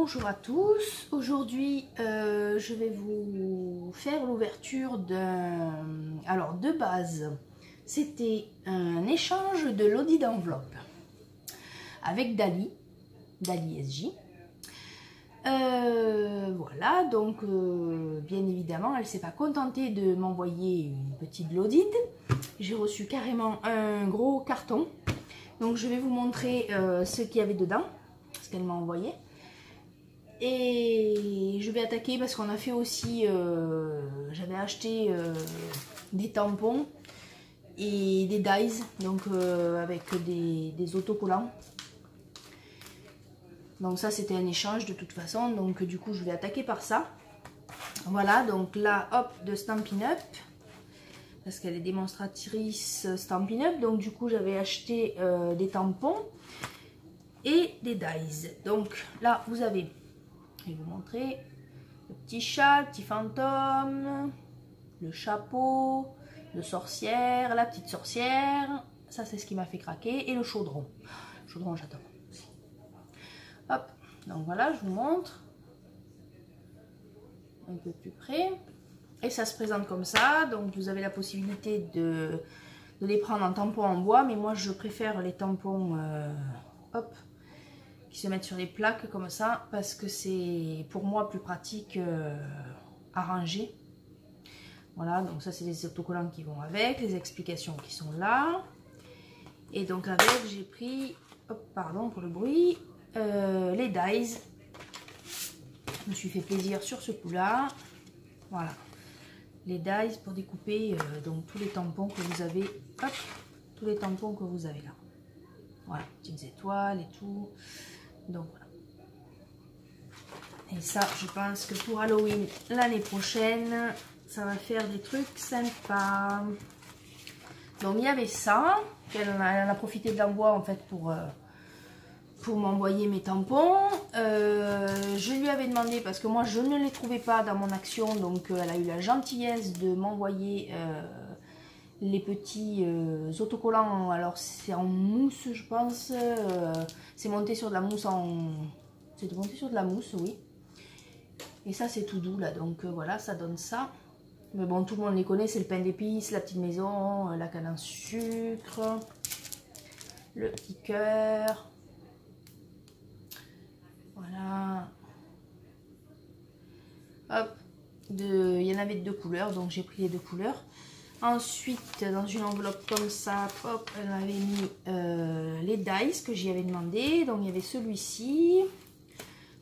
Bonjour à tous, aujourd'hui je vais vous faire l'ouverture d'un... Alors de base, c'était un échange de Lodi d'enveloppe avec Dali SJ. Voilà, donc bien évidemment elle ne s'est pas contentée de m'envoyer une petite Lodide. J'ai reçu carrément un gros carton. Donc je vais vous montrer ce qu'il y avait dedans, ce qu'elle m'a envoyé. Et je vais attaquer parce qu'on a fait aussi, j'avais acheté des tampons et des dies, donc avec des autocollants. Donc ça c'était un échange de toute façon, donc du coup je vais attaquer par ça. Voilà, donc là hop, de Stampin' Up, parce qu'elle est démonstratrice Stampin' Up, donc du coup j'avais acheté des tampons et des dies. Donc là vous avez... Je vais vous montrer le petit chat, le petit fantôme, le chapeau, le sorcière, la petite sorcière. Ça, c'est ce qui m'a fait craquer. Et le chaudron. Le chaudron, j'adore. Hop. Donc voilà, je vous montre. Un peu plus près. Et ça se présente comme ça. Donc vous avez la possibilité de les prendre en tampon en bois. Mais moi, je préfère les tampons... hop, qui se mettent sur les plaques comme ça parce que c'est pour moi plus pratique à ranger. Voilà, donc ça c'est les autocollants qui vont avec, les explications qui sont là. Et donc avec j'ai pris, hop, pardon pour le bruit, les dies. Je me suis fait plaisir sur ce coup là. Voilà, les dies pour découper donc tous les tampons que vous avez, hop, tous les tampons que vous avez là. Voilà, petites étoiles et tout. Donc voilà. Et ça, je pense que pour Halloween l'année prochaine, ça va faire des trucs sympas. Donc il y avait ça. Elle en a profité de l'envoi en fait pour m'envoyer mes tampons. Je lui avais demandé, parce que moi je ne les trouvais pas dans mon action, donc elle a eu la gentillesse de m'envoyer les petits autocollants. Alors c'est en mousse je pense, c'est monté sur de la mousse c'est monté sur de la mousse, oui. Et ça c'est tout doux là, donc voilà, ça donne ça. Mais bon, tout le monde les connaît, c'est le pain d'épices, la petite maison, la canne à sucre, le petit cœur. Voilà. Hop, il y en avait de deux couleurs, donc j'ai pris les deux couleurs. Ensuite, dans une enveloppe comme ça, hop, elle m'avait mis les dies que j'y avais demandé. Donc, il y avait celui-ci,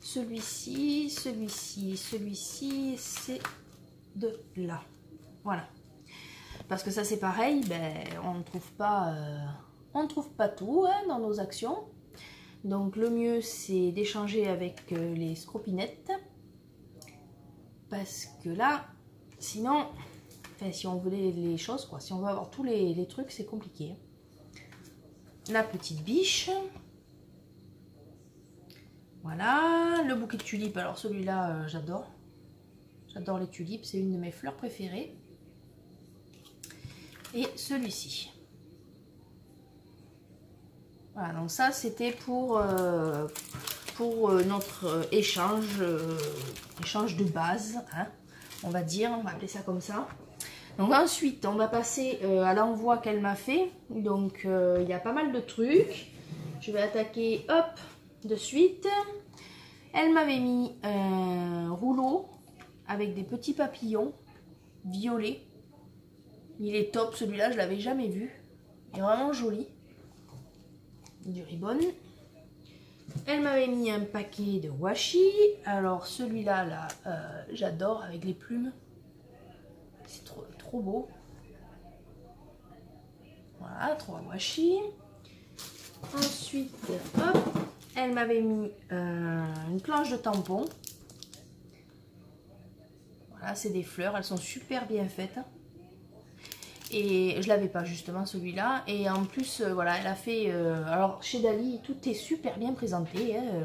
celui-ci, celui-ci, celui-ci, c'est de là. Voilà. Parce que ça, c'est pareil, ben, on ne trouve pas tout hein, dans nos actions. Donc, le mieux, c'est d'échanger avec les scopinettes. Parce que là, sinon... Enfin, si on veut les choses, quoi. Si on veut avoir tous les trucs, c'est compliqué. La petite biche. Voilà. Le bouquet de tulipes. Alors, celui-là, j'adore. J'adore les tulipes. C'est une de mes fleurs préférées. Et celui-ci. Voilà. Donc, ça, c'était pour notre échange de base. Hein, on va dire. On va appeler ça comme ça. Donc ensuite, on va passer à l'envoi qu'elle m'a fait. Donc il y a pas mal de trucs. Je vais attaquer, hop, de suite. Elle m'avait mis un rouleau avec des petits papillons violets. Il est top, celui-là, je l'avais jamais vu. Il est vraiment joli. Du ribbon. Elle m'avait mis un paquet de washi. Alors celui-là, là, j'adore avec les plumes. C'est trop beau. Voilà, 3 washi. Ensuite, hop, elle m'avait mis une planche de tampons. Voilà, c'est des fleurs, elles sont super bien faites. Et je l'avais pas justement celui-là. Et en plus, voilà, elle a fait... alors, chez Dali, tout est super bien présenté. Hein,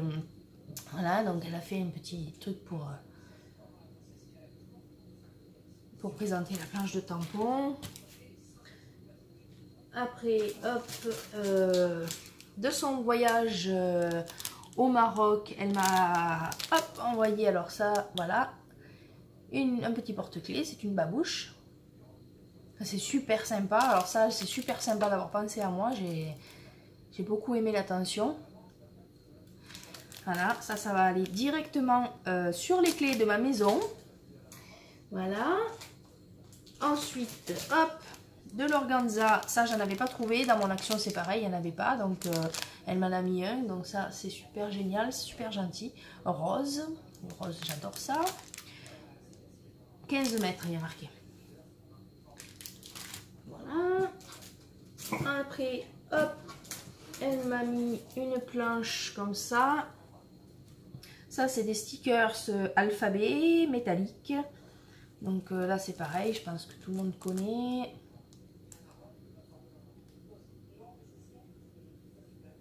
voilà, donc elle a fait un petit truc pour présenter la planche de tampons. Après, hop, de son voyage au Maroc. Elle m'a envoyé, alors ça, voilà, un petit porte-clés. C'est une babouche. C'est super sympa. Alors ça, c'est super sympa d'avoir pensé à moi. J'ai beaucoup aimé l'attention. Voilà, ça va aller directement sur les clés de ma maison. Voilà. Ensuite, hop, de l'organza. Ça, j'en avais pas trouvé. Dans mon action, c'est pareil, il n'y en avait pas. Donc, elle m'en a mis un. Donc ça, c'est super génial, c'est super gentil. Rose. Rose, j'adore ça. 15 mètres, il y a marqué. Voilà. Après, hop, elle m'a mis une planche comme ça. Ça, c'est des stickers alphabet métalliques. Donc là, c'est pareil, je pense que tout le monde connaît.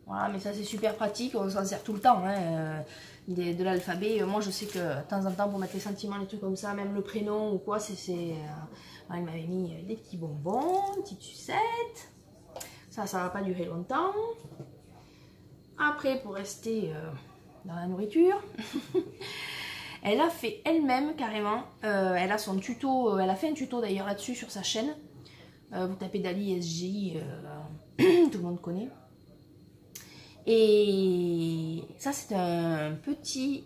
Voilà, mais ça, c'est super pratique. On s'en sert tout le temps, hein, de l'alphabet. Moi, je sais que de temps en temps, pour mettre les sentiments, les trucs comme ça, même le prénom ou quoi, elle m'avait mis des petits bonbons, une petite sucette. Ça va pas durer longtemps. Après, pour rester dans la nourriture, elle a fait elle-même carrément, elle a son tuto, elle a fait un tuto d'ailleurs là-dessus sur sa chaîne. Vous tapez Dali SJ, tout le monde connaît. Et ça, c'est une petite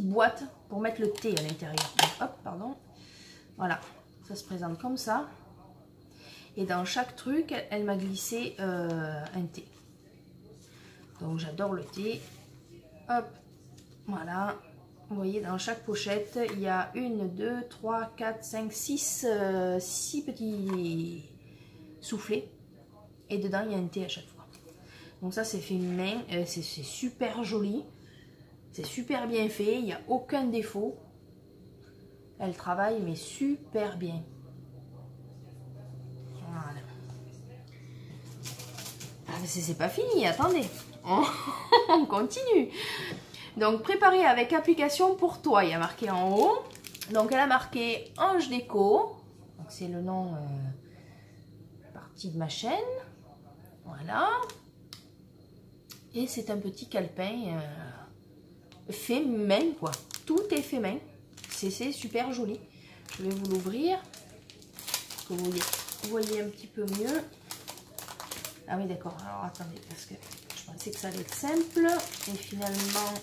boîte pour mettre le thé à l'intérieur. Hop, pardon. Voilà, ça se présente comme ça. Et dans chaque truc, elle m'a glissé un thé. Donc j'adore le thé. Hop, voilà. Vous voyez, dans chaque pochette, il y a 1, 2, 3, 4, 5, 6 petits soufflets. Et dedans, il y a un thé à chaque fois. Donc ça, c'est fait main. C'est super joli. C'est super bien fait. Il n'y a aucun défaut. Elle travaille, mais super bien. Voilà. Ah, mais c'est pas fini, attendez. On continue. Donc, préparé avec application pour toi. Il y a marqué en haut. Donc, elle a marqué Ange Déco. C'est le nom partie de ma chaîne. Voilà. Et c'est un petit calepin fait main, quoi. Tout est fait main. C'est super joli. Je vais vous l'ouvrir. Pour que vous voyez un petit peu mieux. Ah oui, d'accord. Alors, attendez, parce que je pensais que ça allait être simple. Et finalement,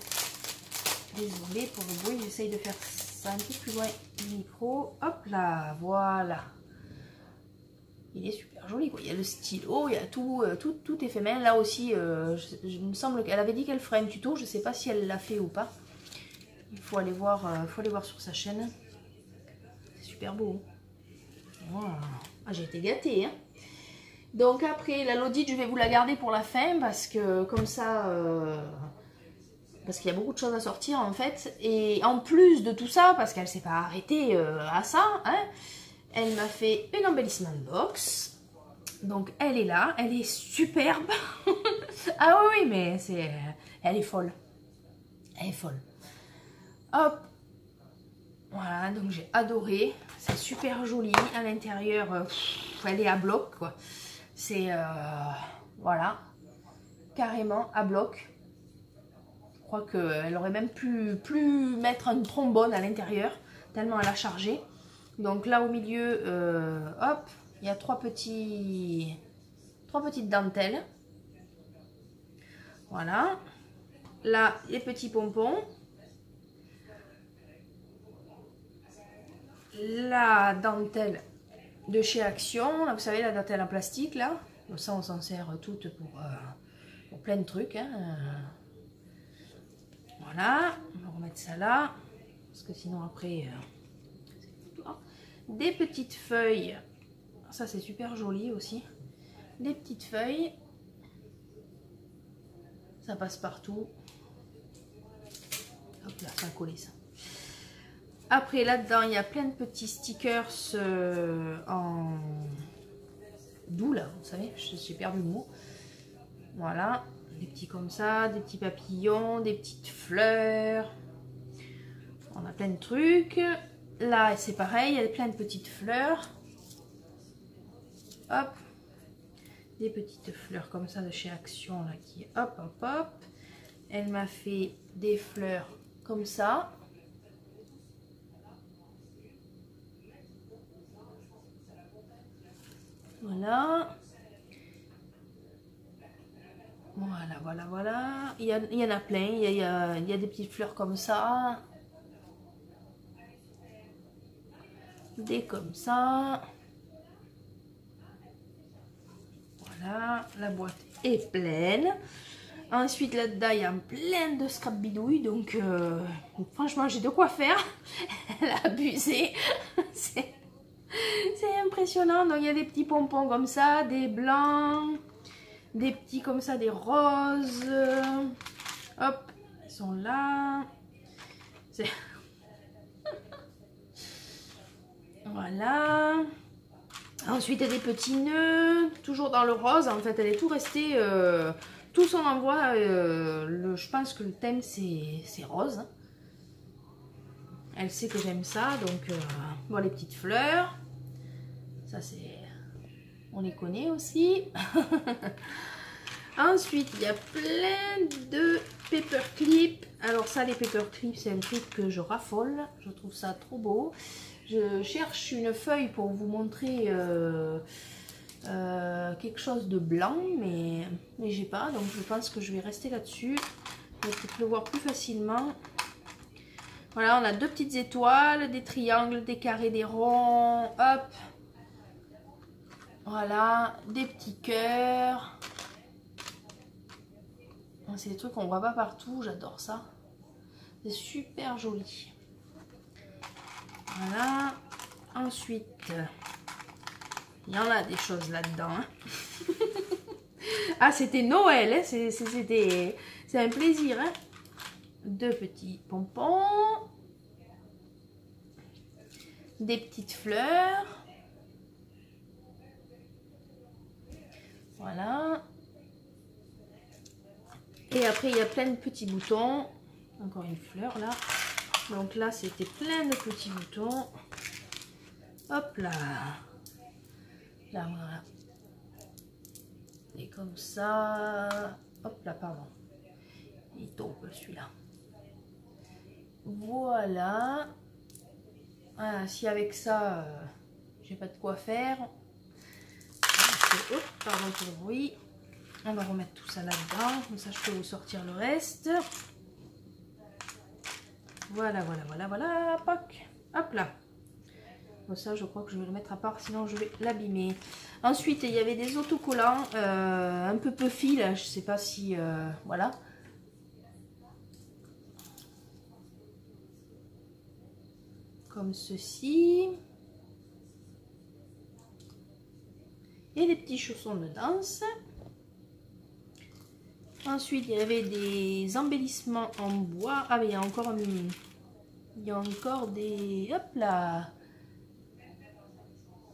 désolée pour le bruit, j'essaye de faire ça un petit peu plus loin du micro. Hop là, voilà. Il est super joli, quoi. Il y a le stylo, il y a tout, tout est fait main. Là aussi, je me semble qu'elle avait dit qu'elle ferait un tuto. Je ne sais pas si elle l'a fait ou pas. Il faut aller voir, sur sa chaîne. C'est super beau. Voilà. Ah, j'ai été gâtée, hein. Donc après, la Lodite, je vais vous la garder pour la fin parce que comme ça... parce qu'il y a beaucoup de choses à sortir en fait. Et en plus de tout ça, parce qu'elle ne s'est pas arrêtée à ça, hein, elle m'a fait une embellissement box. Donc elle est là, elle est superbe. Ah oui, mais elle est folle. Elle est folle. Hop. Voilà, donc j'ai adoré. C'est super joli. À l'intérieur, elle est à bloc, quoi. C'est, voilà, carrément à bloc. Je crois qu'elle aurait même pu mettre un trombone à l'intérieur, tellement elle a chargé. Donc là au milieu, hop, il y a trois petites dentelles. Voilà. Là, les petits pompons. La dentelle de chez Action. Là, vous savez, la dentelle en plastique, là. Donc ça, on s'en sert toutes pour plein de trucs. Hein. Voilà. On va remettre ça là. Parce que sinon, après... Des petites feuilles. Ça, c'est super joli aussi. Des petites feuilles. Ça passe partout. Hop là, ça a collé ça. Après, là-dedans, il y a plein de petits stickers en doux, là, vous savez, j'ai perdu le mot. Voilà, des petits comme ça, des petits papillons, des petites fleurs. On a plein de trucs. Là, c'est pareil, il y a plein de petites fleurs. Hop. des petites fleurs comme ça de chez Action là qui hop hop hop. Elle m'a fait des fleurs comme ça. Voilà. Voilà, voilà, voilà. Il y en a plein. Il y a des petites fleurs comme ça. Des comme ça. Voilà, la boîte est pleine. Ensuite, là-dedans, il y a plein de scrap bidouilles. Donc, franchement, j'ai de quoi faire. Elle a abusé. C'est impressionnant. Donc, il y a des petits pompons comme ça, des blancs, des petits comme ça, des roses. Hop, ils sont là. Voilà. Ensuite, il y a des petits nœuds, toujours dans le rose. En fait, elle est tout restée, tout son envoi. Je pense que le thème, c'est rose. Elle sait que j'aime ça. Donc, bon, les petites fleurs. Ça, c'est... On les connaît aussi. Ensuite, il y a plein de paperclips. Alors ça, les paperclips, c'est un truc que je raffole. Je trouve ça trop beau. Je cherche une feuille pour vous montrer quelque chose de blanc, mais j'ai pas. Donc je pense que je vais rester là-dessus. Pour peut-être le voir plus facilement. Voilà, on a deux petites étoiles, des triangles, des carrés, des ronds. Hop. Voilà, des petits cœurs. C'est des trucs qu'on voit pas partout, j'adore ça. C'est super joli. Voilà. Ensuite, il y en a des choses là-dedans. Hein. Ah, c'était Noël, hein. C'est un plaisir. Hein. Deux petits pompons. Des petites fleurs. Voilà. Et après, il y a plein de petits boutons. Encore une fleur là. Donc là, c'était plein de petits boutons. Hop là. Là, voilà. Et comme ça. Hop là, pardon. Il tombe celui-là. Voilà. Ah, si avec ça, j'ai pas de quoi faire. Hop, pardon pour le bruit. On va remettre tout ça là-dedans. Comme ça, je peux vous sortir le reste. Voilà, voilà, voilà, voilà. Poc. Hop là. Bon, ça, je crois que je vais le mettre à part, sinon je vais l'abîmer. Ensuite, il y avait des autocollants un peu puffy, là. Je sais pas si... voilà. Comme ceci. Et des petits chaussons de danse. Ensuite, il y avait des embellissements en bois. Ah, mais il y a encore des... Hop là.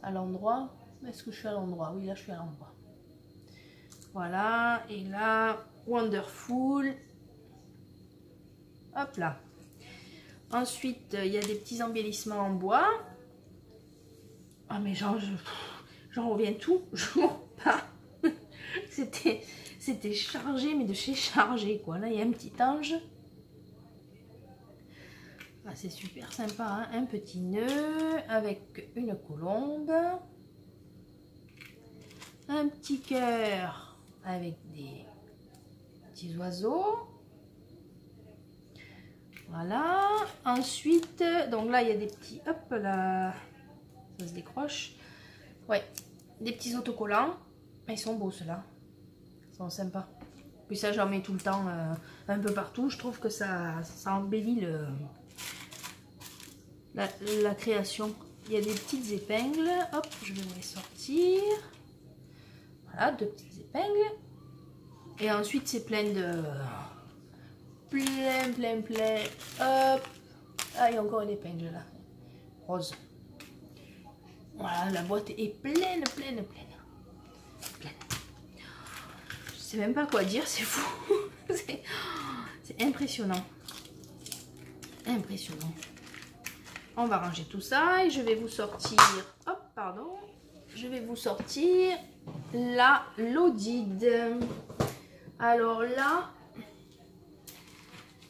À l'endroit. Est-ce que je suis à l'endroit? Oui, là, je suis à l'endroit. Voilà. Et là, Wonderful. Hop là. Ensuite, il y a des petits embellissements en bois. Ah, mais j'en reviens tout. Je m'en pas. C'était chargé, mais de chez chargé, quoi. Là, il y a un petit ange. Ah, c'est super sympa, hein. Un petit nœud avec une colombe. Un petit cœur avec des petits oiseaux. Voilà. Ensuite, donc là, il y a des petits... Hop là. Ça se décroche. Ouais. Des petits autocollants. Ils sont beaux, ceux-là. Ils sont sympas. Puis ça, j'en mets tout le temps un peu partout. Je trouve que ça embellit la création. Il y a des petites épingles. Hop, je vais vous les sortir. Voilà, deux petites épingles. Et ensuite, c'est plein de... Plein. Hop. Ah, il y a encore une épingle là. Rose. Voilà, la boîte est pleine. Je sais même pas quoi dire, c'est fou. C'est impressionnant. Impressionnant. On va ranger tout ça et je vais vous sortir... Hop, pardon. Je vais vous sortir la Lodide. Alors là,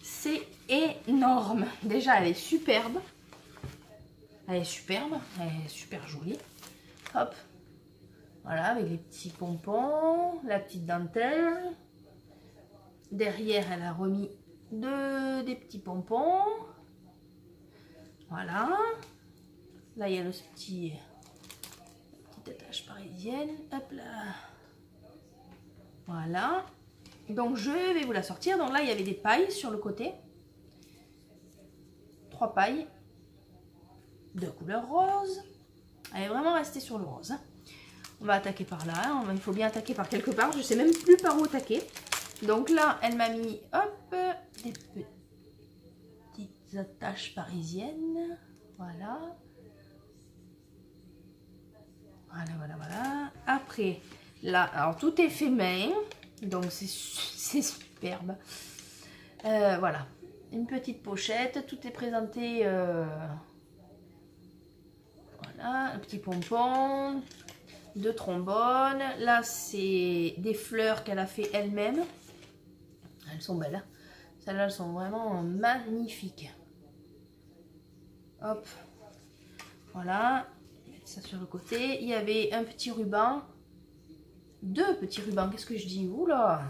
c'est énorme. Déjà, elle est superbe. Elle est superbe, elle est super jolie. Hop. Voilà, avec les petits pompons, la petite dentelle. Derrière, elle a remis des petits pompons. Voilà. Là, il y a le petite attache parisienne. Hop là. Voilà. Donc, je vais vous la sortir. Donc là, il y avait des pailles sur le côté. 3 pailles de couleur rose. Elle est vraiment restée sur le rose. On va attaquer par là. Hein. Il faut bien attaquer par quelque part. Je ne sais même plus par où attaquer. Donc là, elle m'a mis, hop, des petites attaches parisiennes. Voilà. Voilà, voilà, voilà. Après, là, alors tout est fait main. Donc c'est superbe. Voilà. Une petite pochette. Tout est présenté. Voilà. Un petit pompon. 2 trombones. Là, c'est des fleurs qu'elle a fait elle-même. Elles sont belles. Hein. Celles-là, elles sont vraiment magnifiques. Hop. Voilà. Mettre ça sur le côté. Il y avait un petit ruban. 2 petits rubans. Qu'est-ce que je dis? Oula.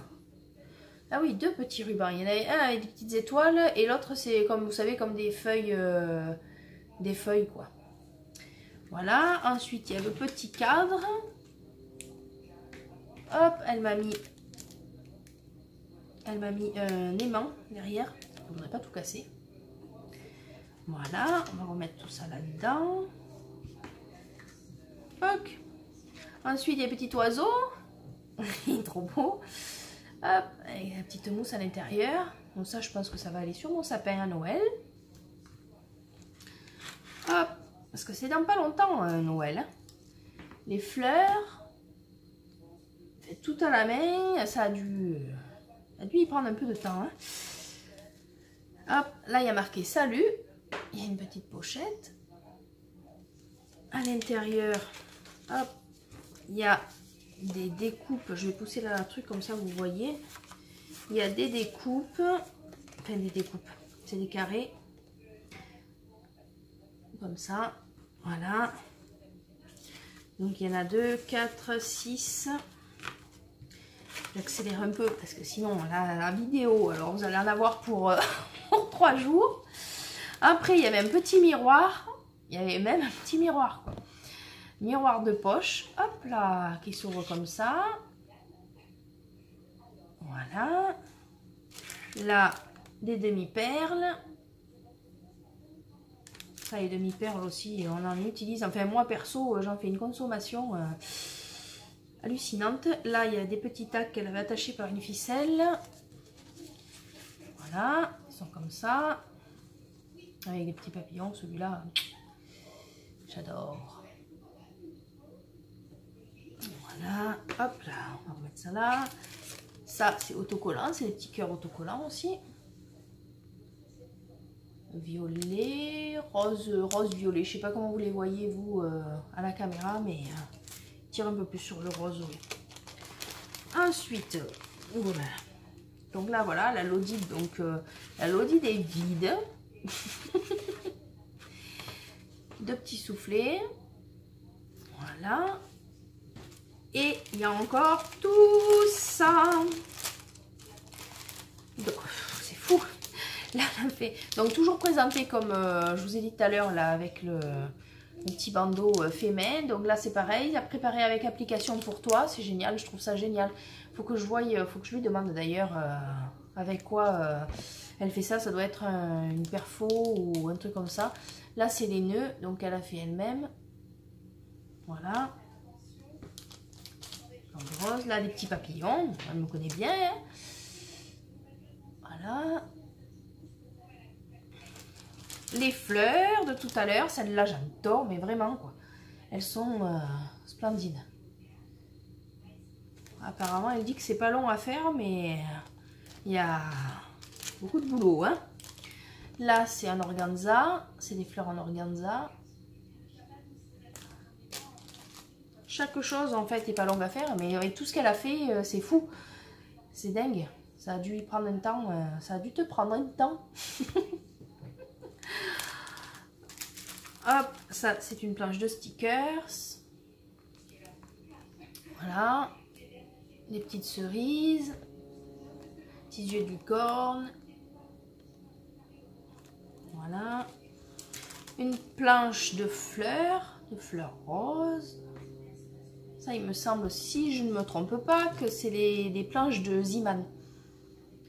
Ah oui, 2 petits rubans. Il y en avait un avec des petites étoiles. Et l'autre, c'est comme vous savez, comme des feuilles. Des feuilles, quoi. Voilà. Ensuite, il y a le petit cadre. Hop, elle m'a mis un aimant derrière. Je ne voudrais pas tout casser. Voilà, on va remettre tout ça là-dedans. Ensuite, il y a un petit oiseau. Il est trop beau. Hop, avec la petite mousse à l'intérieur. Donc ça, je pense que ça va aller sur mon sapin à Noël. Hop, parce que c'est dans pas longtemps Noël. Hein. Les fleurs. Fait tout à la main. Ça a dû y prendre un peu de temps. Hein. Hop, là, il y a marqué salut. Il y a une petite pochette. À l'intérieur, hop, il y a des découpes. Je vais pousser là un truc comme ça, vous voyez. Il y a des découpes. Enfin, des découpes. C'est des carrés. Comme ça. Voilà. Donc, il y en a 2, 4, 6. J'accélère un peu parce que sinon, la vidéo, alors vous allez en avoir pour 3 jours. Après, il y avait un petit miroir. Il y avait même un petit miroir, quoi. Miroir de poche. Hop là, qui s'ouvre comme ça. Voilà. Là, des demi-perles. Ça, les demi-perles aussi, on en utilise. Enfin, moi, perso, j'en fais une consommation hallucinante. Là, il y a des petits tacs qu'elle avait attachés par une ficelle. Voilà. Ils sont comme ça. Avec des petits papillons, celui-là, j'adore. Voilà, hop là, on va remettre ça là. Ça, c'est autocollant, c'est des petits cœurs autocollants aussi. Violet, rose violet. Je sais pas comment vous les voyez, vous, à la caméra, mais tire un peu plus sur le rose, oui. Ensuite, voilà. Donc là, voilà, la Lodide. Donc, la Lodide est vide. 2 petits soufflets. Voilà. Et il y a encore tout ça. C'est fou. Là, on fait. Donc, toujours présenté comme je vous ai dit tout à l'heure, là, avec le petit bandeau fait main. Donc là, c'est pareil. À préparer avec application pour toi. C'est génial. Je trouve ça génial. Faut que je voie, faut que je lui demande d'ailleurs avec quoi elle fait ça. Ça doit être une perfo ou un truc comme ça. Là, c'est les nœuds. Donc, elle a fait elle-même. Voilà. Rose, là, des petits papillons. Elle me connaît bien. Hein. Voilà. Les fleurs de tout à l'heure. Celles-là, j'adore, mais vraiment, quoi. Elles sont splendides. Apparemment, elle dit que c'est pas long à faire, mais il y a beaucoup de boulot. Hein. Là, c'est en organza. C'est des fleurs en organza. Chaque chose en fait est pas longue à faire, mais avec tout ce qu'elle a fait, c'est fou. C'est dingue. Ça a dû y prendre un temps, ça a dû te prendre un temps. Hop, ça c'est une planche de stickers. Voilà. Des petites cerises. Petits yeux de licorne. Voilà. Une planche de fleurs roses. Ça, il me semble, si je ne me trompe pas, que c'est les planches de Ziman.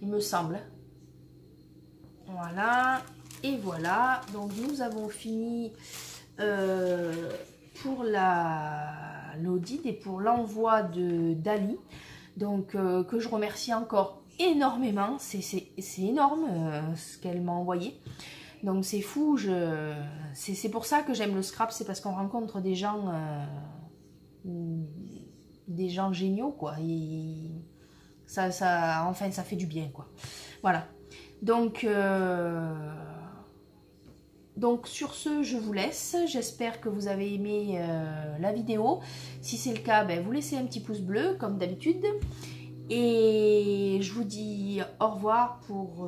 Il me semble. Voilà. Et voilà. Donc, nous avons fini pour l'audit et pour l'envoi de Dali. Donc, que je remercie encore énormément. C'est énorme ce qu'elle m'a envoyé. Donc, c'est fou. C'est pour ça que j'aime le scrap. C'est parce qu'on rencontre des gens... géniaux quoi, et enfin ça fait du bien quoi. Voilà, donc sur ce je vous laisse, j'espère que vous avez aimé la vidéo. Si c'est le cas, ben, vous laissez un petit pouce bleu comme d'habitude et je vous dis au revoir pour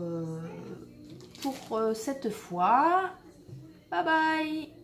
cette fois. Bye bye.